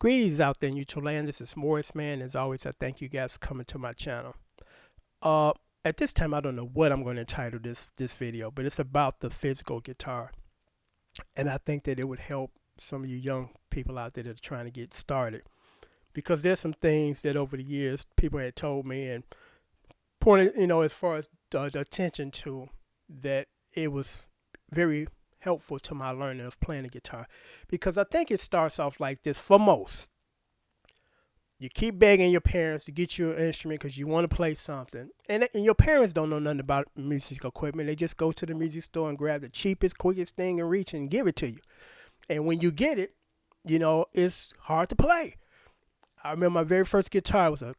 Greetings out there in YouTube land. This is Morris Man. As always, I thank you guys for coming to my channel. Uh, at this time, I don't know what I'm going to entitle this video, but it's about the physical guitar, and I think that it would help some of you young people out there that are trying to get started, because there's some things that over the years people had told me and pointed, as far as the attention to, that it was very helpful to my learning of playing the guitar, because I think it starts off like this for most. You keep begging your parents to get you an instrument because you want to play something, and your parents don't know nothing about music equipment. They just go to the music store and grab the cheapest, quickest thing and reach and give it to you. And when you get it, it's hard to play. I remember my very first guitar was a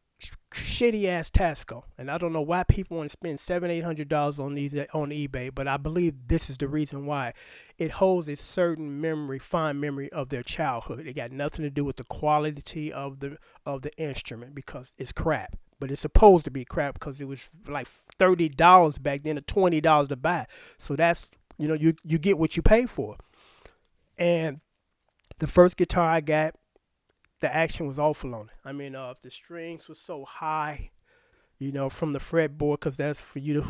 shitty ass Tasco, and I don't know why people want to spend $700-800 on these on eBay, but I believe this is the reason why. It holds a certain memory, fond memory of their childhood. It got nothing to do with the quality of the instrument, because it's crap. But it's supposed to be crap because it was like $30 back then, or $20 to buy. So that's you get what you pay for. And the first guitar I got, the action was awful on it. I mean, the strings were so high, from the fretboard, because that's for you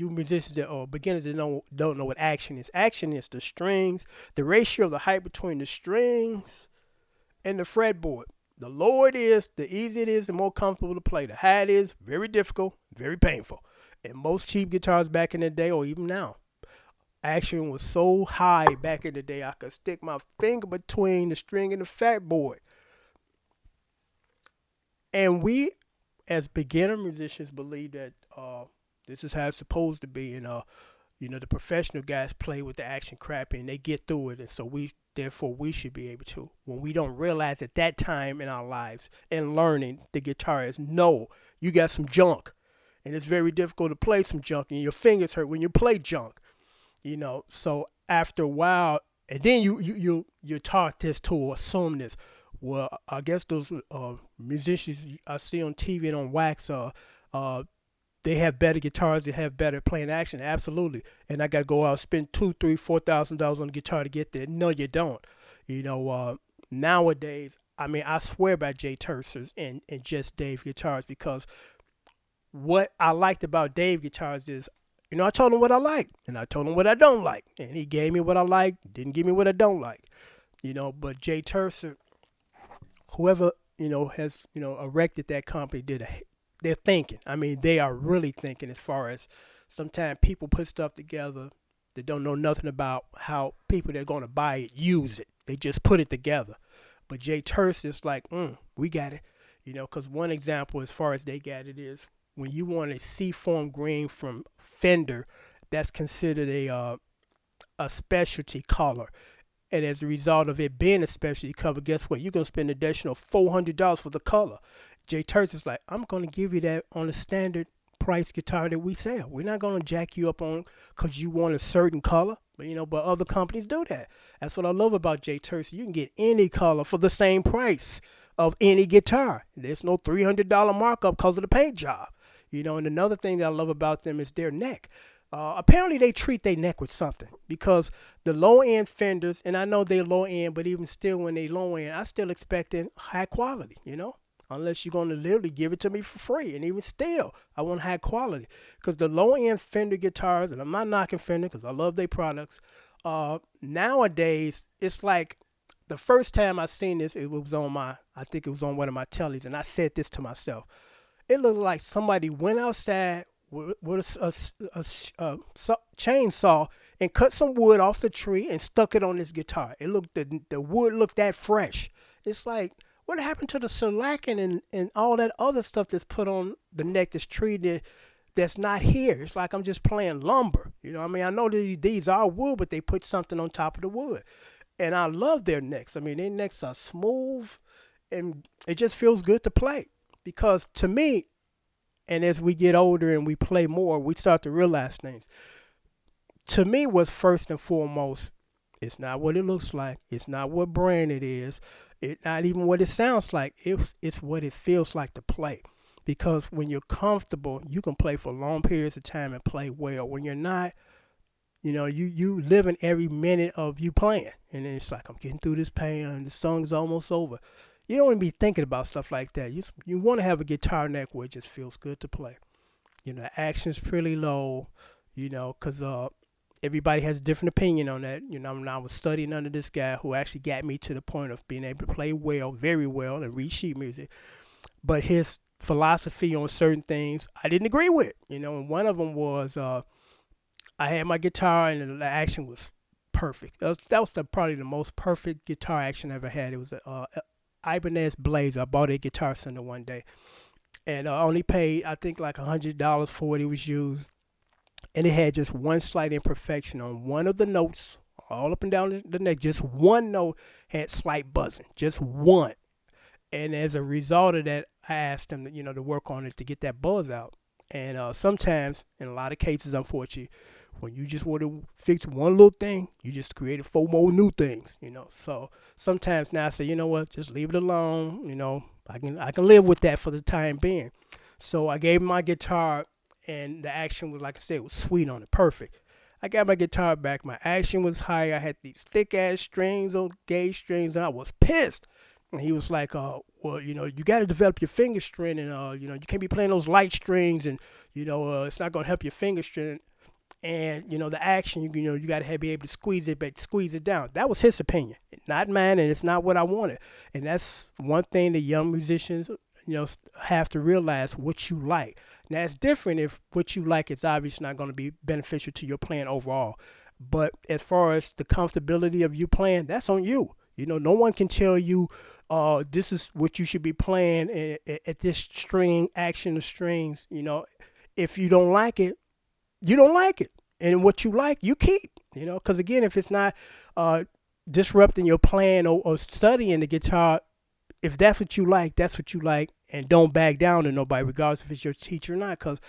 musicians that or beginners that don't know what action is. Action is the strings, the ratio of the height between the strings and the fretboard. The lower it is, the easier it is, the more comfortable to play. The higher it is, very difficult, very painful. And most cheap guitars back in the day, or even now, action was so high back in the day, I could stick my finger between the string and the fretboard. And we, as beginner musicians, believe that this is how it's supposed to be. And the professional guys play with the action crappy and they get through it. And so therefore we should be able to. When we don't realize at that time in our lives and learning the guitar is, no, you got some junk, and it's very difficult to play some junk, and your fingers hurt when you play junk. So after a while, and then you're taught this to assume this. Well, I guess those musicians I see on TV and on wax, they have better guitars, they have better playing action. Absolutely. And I got to go out and spend $2,000, $3,000, $4,000 on a guitar to get there. No, you don't. Nowadays, I mean, I swear by Jay Tercers and Just Dave guitars, because what I liked about Dave guitars is, I told him what I like, and I told him what I don't like, and he gave me what I like, didn't give me what I don't like. But Jay Tercer, whoever, has, erected that company, they're thinking. I mean, they are really thinking, as far as sometimes people put stuff together that don't know nothing about how people that are going to buy it use it. They just put it together. But Jay Tercer is like, we got it. Because one example, as far as they got it, is when you want a Seaform green from Fender, that's considered a specialty color. And as a result of it being a specialty color, guess what? You're going to spend an additional $400 for the color. Jay Terz is like, I'm going to give you that on the standard price guitar that we sell. We're not going to jack you up on because you want a certain color. But other companies do that. That's what I love about Jay Terz. You can get any color for the same price of any guitar. There's no $300 markup because of the paint job. And another thing that I love about them is their neck. Apparently they treat their neck with something, because the low end Fenders, and I know they're low end, but even still, when they low end, I still expecting high quality, unless you're going to literally give it to me for free. And even still, I want high quality, because the low end Fender guitars, and I'm not knocking Fender because I love their products. Nowadays, it's like, the first time I seen this, it was I think it was on one of my tellies, and I said this to myself. It looked like somebody went outside with a chainsaw and cut some wood off the tree and stuck it on this guitar. It looked the wood looked that fresh. It's like, what happened to the shellacking and all that other stuff that's put on the neck that's treated that's not here? It's like I'm just playing lumber. I mean, I know these are wood, but they put something on top of the wood. And I love their necks. I mean, their necks are smooth, and it just feels good to play. Because to me, and as we get older and we play more, we start to realize things. To me, what's first and foremost, it's not what it looks like. It's not what brand it is. It's not even what it sounds like. It's what it feels like to play. Because when you're comfortable, you can play for long periods of time and play well. When you're not, You know, you live in every minute of you playing, and then it's like I'm getting through this pain, and the song's almost over. You don't want to be thinking about stuff like that. You want to have a guitar neck where it just feels good to play. You know, the action's pretty low. You know, cause everybody has a different opinion on that. You know, when I was studying under this guy who actually got me to the point of being able to play well, very well, and read sheet music. But his philosophy on certain things I didn't agree with. You know, and one of them was I had my guitar and the action was perfect. That was probably the most perfect guitar action I ever had. It was a Ibanez Blazer. I bought it at Guitar Center one day, and I only paid I think like $100 for it. It was used, and it had just one slight imperfection on one of the notes, all up and down the neck. Just one note had slight buzzing, just one. And as a result of that, I asked him, to work on it to get that buzz out. And sometimes, in a lot of cases, unfortunately, when you just want to fix one little thing, you just created four more new things. So sometimes now I say, you know what, just leave it alone. I can live with that for the time being. So I gave him my guitar, and the action was, like I said, it was sweet on it, perfect. I got my guitar back. My action was high. I had these thick ass strings on gauge strings, and I was pissed. And he was like, well, you got to develop your finger string, and you can't be playing those light strings, and it's not gonna help your finger string. And the action, you got to be able to squeeze it down. That was his opinion, not mine, and it's not what I wanted. And that's one thing that young musicians, have to realize what you like. Now it's different if what you like is obviously not going to be beneficial to your playing overall. But as far as the comfortability of you playing, that's on you. No one can tell you, this is what you should be playing at this string action of strings. If you don't like it, you don't like it. And what you like, you keep, because again, if it's not disrupting your playing or studying the guitar, if that's what you like, that's what you like. And don't back down to nobody, regardless if it's your teacher or not. Because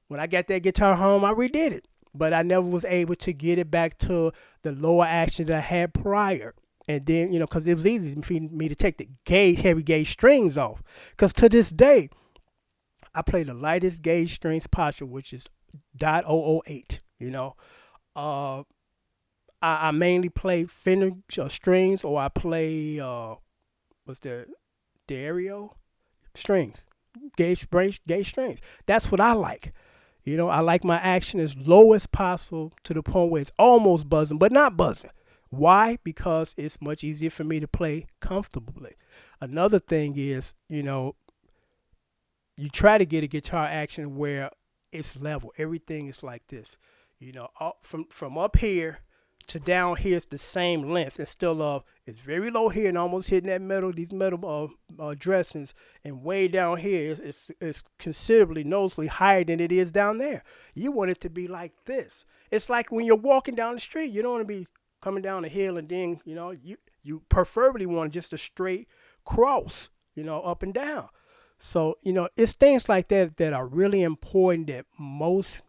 when I got that guitar home, I redid it. But I never was able to get it back to the lower action that I had prior. And then, because it was easy for me to take the heavy gauge strings off. Because to this day, I play the lightest gauge strings possible, which is .008. I mainly play Fender strings, or I play what's the Dario strings, gauge strings. That's what I like. I like my action as low as possible to the point where it's almost buzzing, but not buzzing. Why? Because it's much easier for me to play comfortably. Another thing is, you try to get a guitar action where it's level. Everything is like this. From up here to down here is the same length, and still it's very low here and almost hitting these metal dressings, and way down here is considerably noticeably higher than it is down there. You want it to be like this. It's like when you're walking down the street, you don't want to be coming down a hill and then you preferably want just a straight cross, up and down. So it's things like that that are really important that most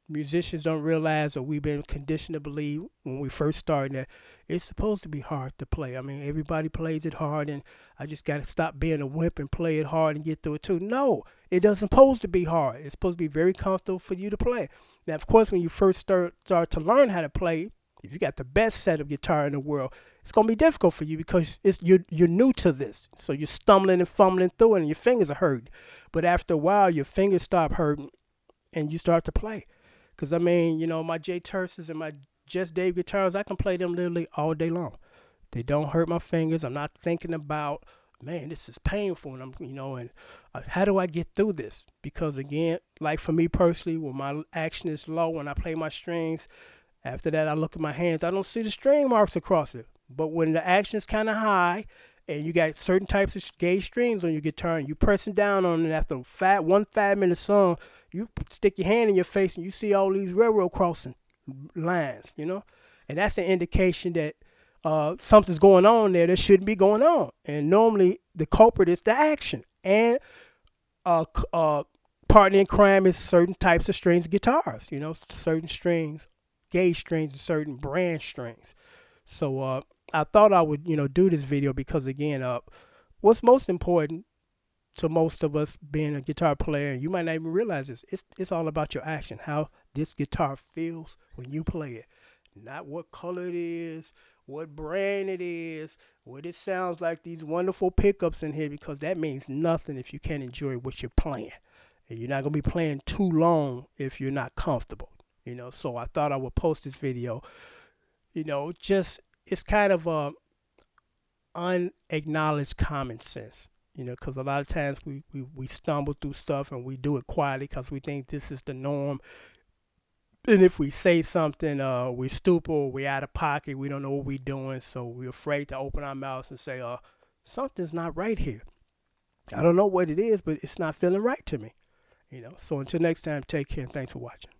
musicians don't realize, or we've been conditioned to believe when we first started, that it's supposed to be hard to play. I mean, everybody plays it hard, and I just got to stop being a wimp and play it hard and get through it too. No, it doesn't supposed to be hard. It's supposed to be very comfortable for you to play. Now, of course, when you first start to learn how to play, if you got the best set of guitar in the world, it's going to be difficult for you because you're new to this. So you're stumbling and fumbling through it, and your fingers are hurting. But after a while, your fingers stop hurting, and you start to play. Because, my J Terses and my Just Dave guitars, I can play them literally all day long. They don't hurt my fingers. I'm not thinking about, man, this is painful. And how do I get through this? Because, again, like for me personally, when my action is low, when I play my strings, after that, I look at my hands. I don't see the string marks across it. But when the action is kind of high, and you got certain types of gauge strings on your guitar, and you pressing down on it after 5-minute song, you stick your hand in your face and you see all these railroad crossing lines, and that's an indication that something's going on there that shouldn't be going on. And normally the culprit is the action. And partner in crime is certain types of strings guitars, certain strings, gauge strings, and certain brand strings. So I thought I would, do this video because, again, what's most important to most of us being a guitar player, and you might not even realize this, it's all about your action, how this guitar feels when you play it. Not what color it is, what brand it is, what it sounds like, these wonderful pickups in here, because that means nothing if you can't enjoy what you're playing. And you're not going to be playing too long if you're not comfortable. So I thought I would post this video. Just it's kind of a unacknowledged common sense. Because a lot of times we stumble through stuff and we do it quietly because we think this is the norm. And if we say something, we're stupid, or we're out of pocket, we don't know what we're doing, so we're afraid to open our mouths and say, something's not right here. I don't know what it is, but it's not feeling right to me. So until next time, take care and thanks for watching.